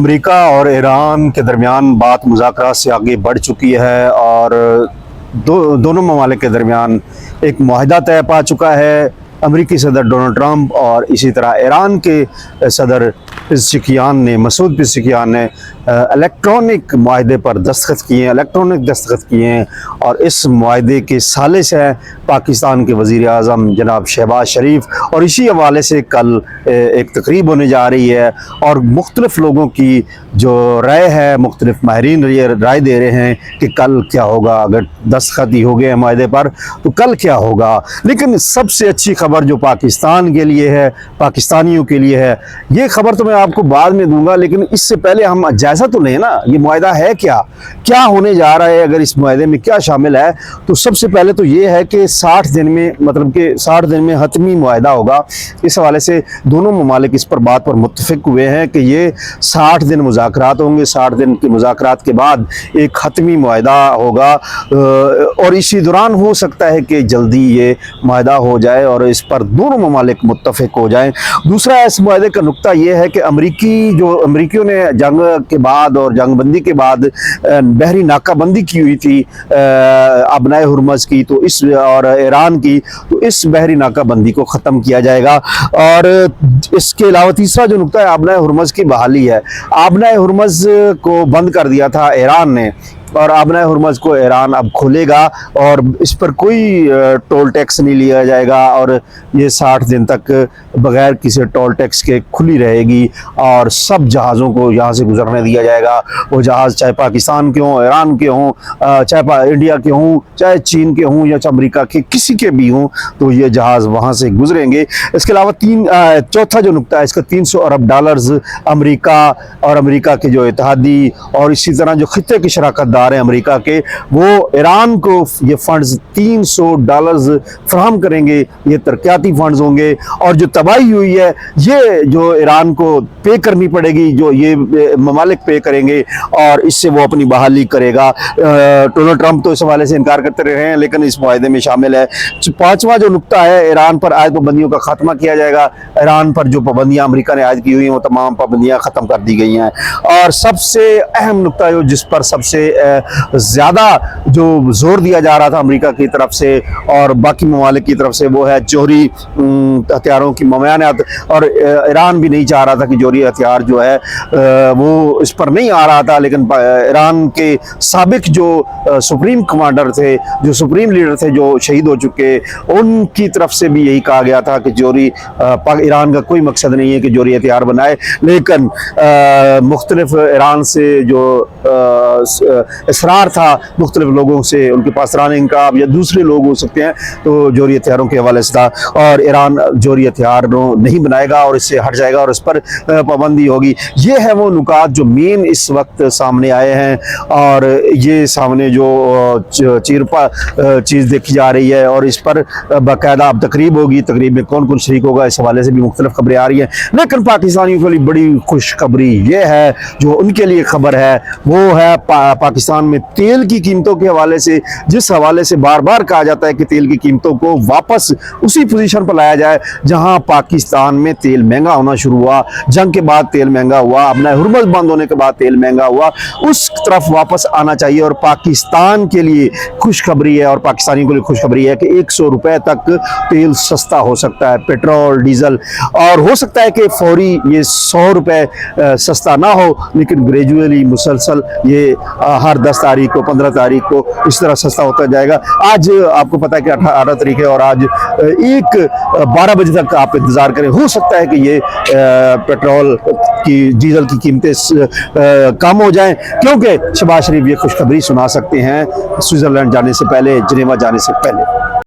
America और Iran के दरमियान बात मुज़ाकरात से आगे बढ़ चुकी है और दोनों ममालिक के दरमियान एक मुआहदा तय पा चुका है। अमेरिकी सदर डोनाल्ड ट्रंप और इसी तरह ईरान के सदर पेज़ेश्कियान ने मसूद पेज़ेश्कियान ने इलेक्ट्रॉनिक मुआहदे पर दस्तखत किए हैं, इलेक्ट्रॉनिक दस्तखत किए हैं। और इस मुआहदे के सालिस हैं पाकिस्तान के वज़ीर आज़म जनाब शहबाज शरीफ। और इसी हवाले से कल एक तकरीब होने जा रही है और मुख्तलिफ लोगों की जो राय है, मुख्तलिफ माहिरीन राय दे रहे हैं कि कल क्या होगा। अगर दस्तखत ही हो गए मुआहदे पर तो कल क्या होगा। लेकिन सबसे अच्छी खबर जो पाकिस्तान के लिए है, पाकिस्तानियों के लिए है, ये खबर तो मैं आपको बाद में दूंगा, लेकिन इससे पहले हम जायज़ा तो लें ना, ये मुआहदा है क्या होने जा रहा है। अगर इस मुआहदे में क्या शामिल है तो सबसे पहले तो ये है कि 60 दिन में, मतलब कि 60 दिन में हतमी मुआहदा होगा। इस हवाले से दोनों ममालिक इस पर बात पर मुत्तफिक हुए हैं कि ये 60 दिन मुज़ाकरात होंगे। 60 दिन के मुज़ाकरात के बाद एक हतमी मुआहदा होगा और इसी दौरान हो सकता है कि जल्दी ये मुआहदा हो जाए और इस पर दोनों ममालिक मुत्तफिक हो जाएं। दूसरा इस मुआहदे का नुक्ता ये है कि अमरीकियों ने जंग के बाद और जंगबंदी के बाद बहरी नाकाबंदी की हुई थी अबनाए हुरमज़ की, तो इस और ईरान की, तो इस बहरी नाकाबंदी को ख़त्म किया जाएगा। और इसके अलावा तीसरा जो नुक्ता है आबनाए हुरमज़ की बहाली है। आबनाए हुरमज़ को बंद कर दिया था ईरान ने और आबनाए हुरमज़ को ईरान अब खोलेगा और इस पर कोई टोल टैक्स नहीं लिया जाएगा और ये 60 दिन तक बग़ैर किसी टोल टैक्स के खुली रहेगी और सब जहाज़ों को यहाँ से गुजरने दिया जाएगा। वो जहाज़ चाहे पाकिस्तान के हों, ईरान के हों, चाहे इंडिया के हों, चाहे चीन के हों या अमेरिका के किसी के भी हों, तो ये जहाज़ वहाँ से गुजरेंगे। इसके अलावा चौथा जो नुक्ता है इसका $300 अरब अमेरिका और अमेरिका के जो इत्तेहादी और इसी तरह जो खित्ते की शराकत है अमेरिका के, वो ईरान को ये फंड्स $300 फराहम करेंगे। ये तरक्याती फंड्स होंगे और जो तबाही हुई है ये जो ईरान को पे करनी पड़ेगी, जो ये ममालिक पे करेंगे और इससे वो अपनी बहाली करेगा। डोनाल्ड ट्रंप तो इस हवाले से इनकार करते रहे हैं लेकिन इस मुआहदे में शामिल है। पांचवा जो नुक्ता है, ईरान पर आयद पाबंदियों का खात्मा किया जाएगा। ईरान पर जो पाबंदियां अमेरिका ने आयद की हुई हैं वो तमाम पाबंदियां ख़त्म कर दी गई हैं। और सबसे अहम नुक्ता जिस पर सबसे ज़्यादा जो जोर दिया जा रहा था अमेरिका की तरफ से और बाकी ममालिक की तरफ से, वो है जोहरी हथियारों की ममानियत। और ईरान भी नहीं चाह रहा था कि जोहरी हथियार जो है वो इस पर नहीं आ रहा था, लेकिन ईरान के साबिक जो सुप्रीम कमांडर थे, जो सुप्रीम लीडर थे, जो शहीद हो चुके, उनकी तरफ से भी यही कहा गया था कि ईरान का कोई मकसद नहीं है कि जोहरी हथियार बनाए। लेकिन मुख्तलिफ ईरान से जो इसरार था मुख्तलिफ लोगों से, उनके पास रान इंकाब या दूसरे लोग हो सकते हैं, तो जोहरी हथियारों के हवाले से था। और ईरान जोहरी हथियार नहीं बनाएगा और इससे हट जाएगा और इस पर पाबंदी होगी। ये है वो नुकात जो मेन इस वक्त सामने आए हैं और ये सामने जो चीरपा चीज़ देखी जा रही है और इस पर बाकायदा अब तकरीब होगी। तकरीब में कौन कौन शरीक होगा इस हवाले से भी मुख्तलिफ खबरें आ रही हैं। लेकिन पाकिस्तानियों के लिए बड़ी खुशखबरी ये है, जो उनके लिए खबर है वो है पाकिस्तान में तेल की कीमतों के हवाले से। जिस हवाले से बार बार कहा जाता है कि तेल की कीमतों को वापस उसी पोजीशन पर लाया जाए जहां पाकिस्तान में तेल महंगा होना शुरू हुआ, जंग के बाद तेल महंगा हुआ, अपना हुरमज़ बंद होने के बाद तेल महंगा हुआ, उस तरफ वापस आना चाहिए। और पाकिस्तान के लिए खुशखबरी है और पाकिस्तानियों के लिए खुशखबरी है कि 100 रुपए तक तेल सस्ता हो सकता है, पेट्रोल डीजल। और हो सकता है कि फौरी ये 100 रुपए सस्ता ना हो, लेकिन ग्रेजुअली मुसलसल ये हर 10 तारीख को, 15 तारीख को इस तरह सस्ता होता जाएगा। आज आपको पता है कि 18 तारीख है और आज 12 बजे तक आप इंतज़ार करें। हो सकता है कि ये पेट्रोल की, डीजल की कीमतें कम हो जाएं, क्योंकि शहबाज शरीफ ये खुशखबरी सुना सकते हैं स्विट्ज़रलैंड जाने से पहले, जिनेवा जाने से पहले।